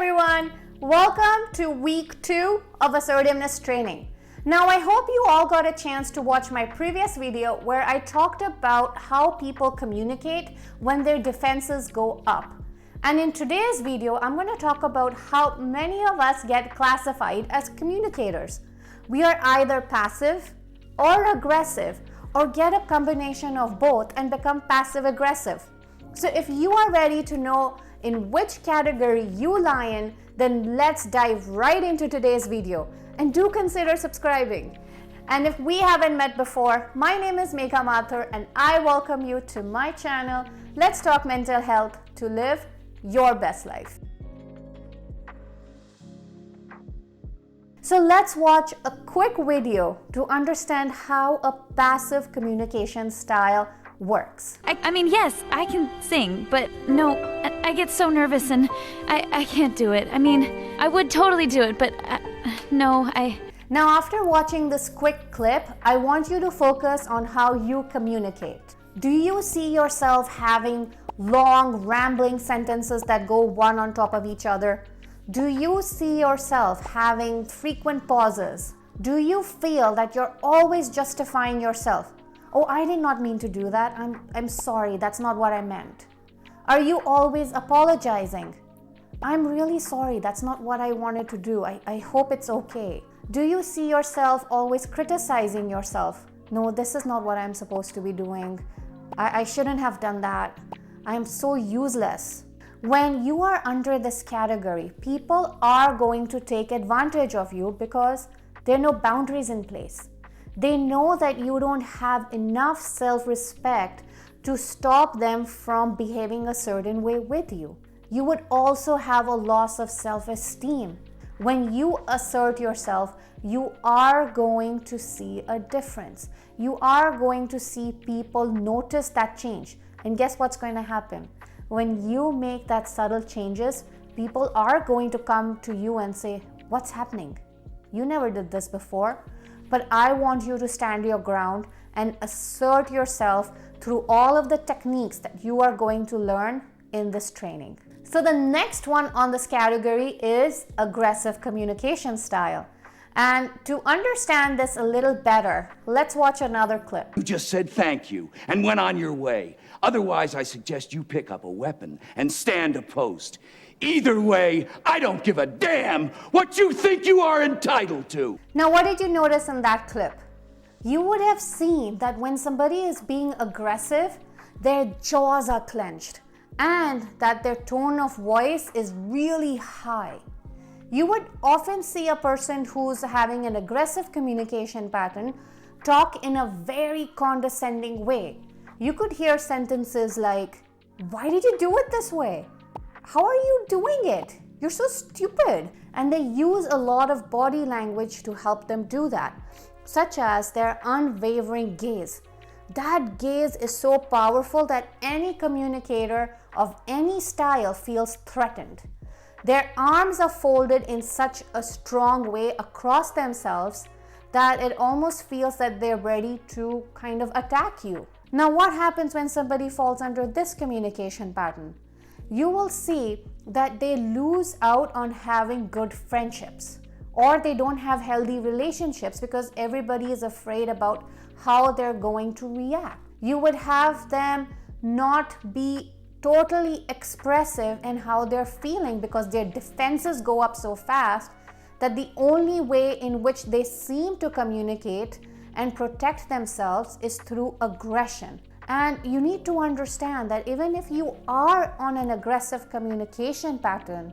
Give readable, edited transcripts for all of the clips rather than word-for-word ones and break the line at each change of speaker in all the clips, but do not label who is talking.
everyone. Welcome to week 2 of assertiveness training. Now, I hope you all got a chance to watch my previous video where I talked about how people communicate when their defenses go up. And in today's video, I'm going to talk about how many of us get classified as communicators. We are either passive or aggressive, or get a combination of both and become passive aggressive. So if you are ready to know in which category you lie in, then let's dive right into today's video. And do consider subscribing. And if we haven't met before, my name is Megha Mathur and I welcome you to my channel, Let's Talk Mental Health to live your best life. So let's watch a quick video to understand how a passive communication style works.
I mean, yes, I can sing, but no, I get so nervous and I can't do it. I mean, I would totally do it, but no.
Now, after watching this quick clip, I want you to focus on how you communicate. Do you see yourself having long, rambling sentences that go one on top of each other? Do you see yourself having frequent pauses? Do you feel that you're always justifying yourself? Oh, I did not mean to do that. I'm sorry, that's not what I meant. Are you always apologizing? I'm really sorry, that's not what I wanted to do. I hope it's okay. Do you see yourself always criticizing yourself? No, this is not what I'm supposed to be doing. I shouldn't have done that. I'm so useless. When you are under this category, people are going to take advantage of you because there are no boundaries in place. They know that you don't have enough self-respect to stop them from behaving a certain way with you. You would also have a loss of self-esteem. When you assert yourself, you are going to see a difference. You are going to see people notice that change. And guess what's going to happen? When you make that subtle changes, people are going to come to you and say, "What's happening? You never did this before." But I want you to stand your ground and assert yourself through all of the techniques that you are going to learn in this training. So the next one on this category is aggressive communication style. And to understand this a little better, let's watch another clip.
You just said thank you and went on your way. Otherwise, I suggest you pick up a weapon and stand a post. Either way, I don't give a damn what you think you are entitled to.
Now, what did you notice in that clip? You would have seen that when somebody is being aggressive, their jaws are clenched and that their tone of voice is really high. You would often see a person who's having an aggressive communication pattern talk in a very condescending way. You could hear sentences like, "Why did you do it this way? How are you doing it? You're so stupid." And they use a lot of body language to help them do that, such as their unwavering gaze. That gaze is so powerful that any communicator of any style feels threatened. Their arms are folded in such a strong way across themselves that it almost feels that they're ready to kind of attack you. Now, what happens when somebody falls under this communication pattern? You will see that they lose out on having good friendships, or they don't have healthy relationships because everybody is afraid about how they're going to react. You would have them not be totally expressive in how they're feeling because their defenses go up so fast that the only way in which they seem to communicate and protect themselves is through aggression. And you need to understand that even if you are on an aggressive communication pattern,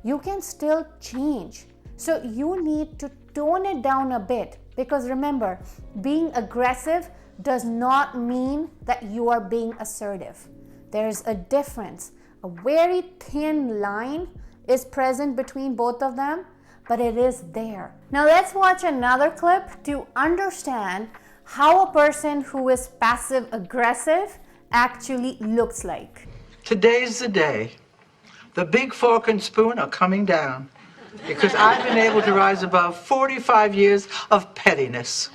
you can still change. So you need to tone it down a bit, because remember, being aggressive does not mean that you are being assertive. There's a difference. A very thin line is present between both of them, but it is there. Now let's watch another clip to understand how a person who is passive aggressive actually looks like.
Today's the day. The big fork and spoon are coming down because I've been able to rise above 45 years of pettiness.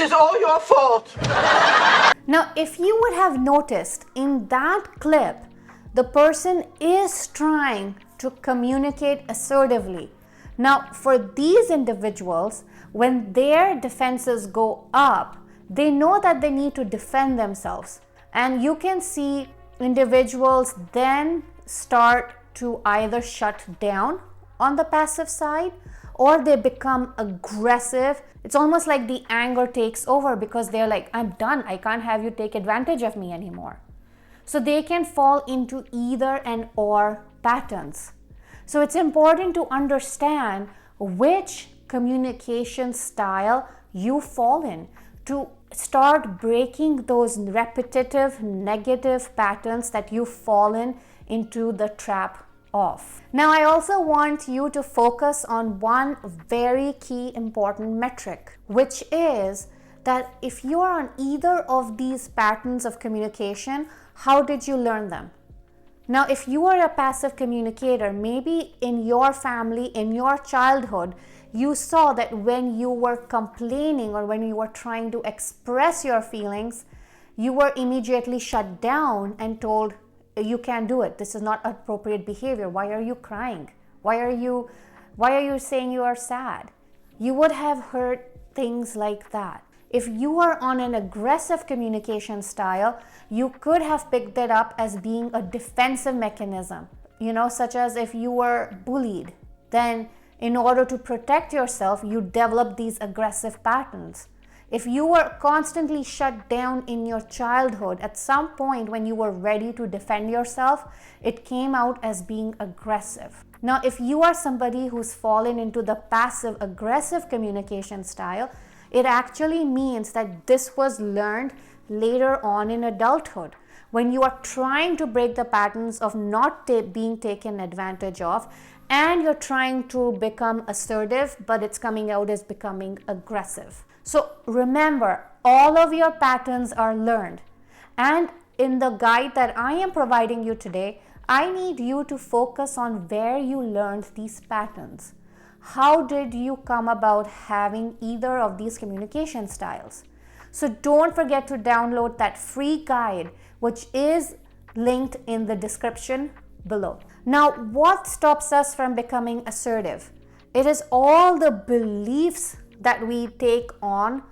is all your fault.
Now, if you would have noticed in that clip, the person is trying to communicate assertively. Now, for these individuals, when their defenses go up, they know that they need to defend themselves. And you can see individuals then start to either shut down on the passive side, or they become aggressive. It's almost like the anger takes over because they're like, I'm done. I can't have you take advantage of me anymore. So they can fall into either and or patterns. So it's important to understand which communication style you fall in to start breaking those repetitive negative patterns that you've fallen into the trap of. Now, I also want you to focus on one very key important metric, which is that if you're on either of these patterns of communication, how did you learn them? Now, if you are a passive communicator, maybe in your family, in your childhood, you saw that when you were complaining or when you were trying to express your feelings, you were immediately shut down and told, you can't do it. This is not appropriate behavior. Why are you crying? Why are you saying you are sad? You would have heard things like that. If you are on an aggressive communication style, you could have picked that up as being a defensive mechanism, such as if you were bullied, then in order to protect yourself, you develop these aggressive patterns. If you were constantly shut down in your childhood, at some point when you were ready to defend yourself, it came out as being aggressive. Now, if you are somebody who's fallen into the passive aggressive communication style, it actually means that this was learned later on in adulthood. When you are trying to break the patterns of not being taken advantage of, and you're trying to become assertive, but it's coming out as becoming aggressive. So remember, all of your patterns are learned. And in the guide that I am providing you today, I need you to focus on where you learned these patterns. How did you come about having either of these communication styles? So don't forget to download that free guide, which is linked in the description below. Now, what stops us from becoming assertive? It is all the beliefs that we take on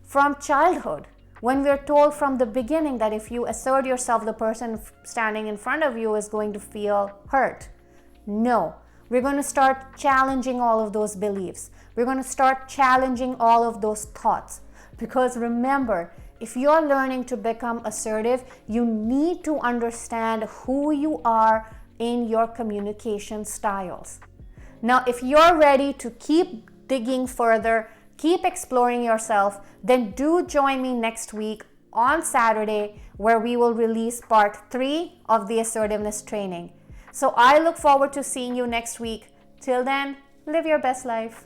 from childhood. When we're told from the beginning that if you assert yourself, the person standing in front of you is going to feel hurt. No, we're going to start challenging all of those beliefs. We're going to start challenging all of those thoughts. Because remember, if you're learning to become assertive, you need to understand who you are in your communication styles. Now, if you're ready to keep digging further, keep exploring yourself, then do join me next week on Saturday, where we will release part 3 of the assertiveness training. So I look forward to seeing you next week. Till then, live your best life.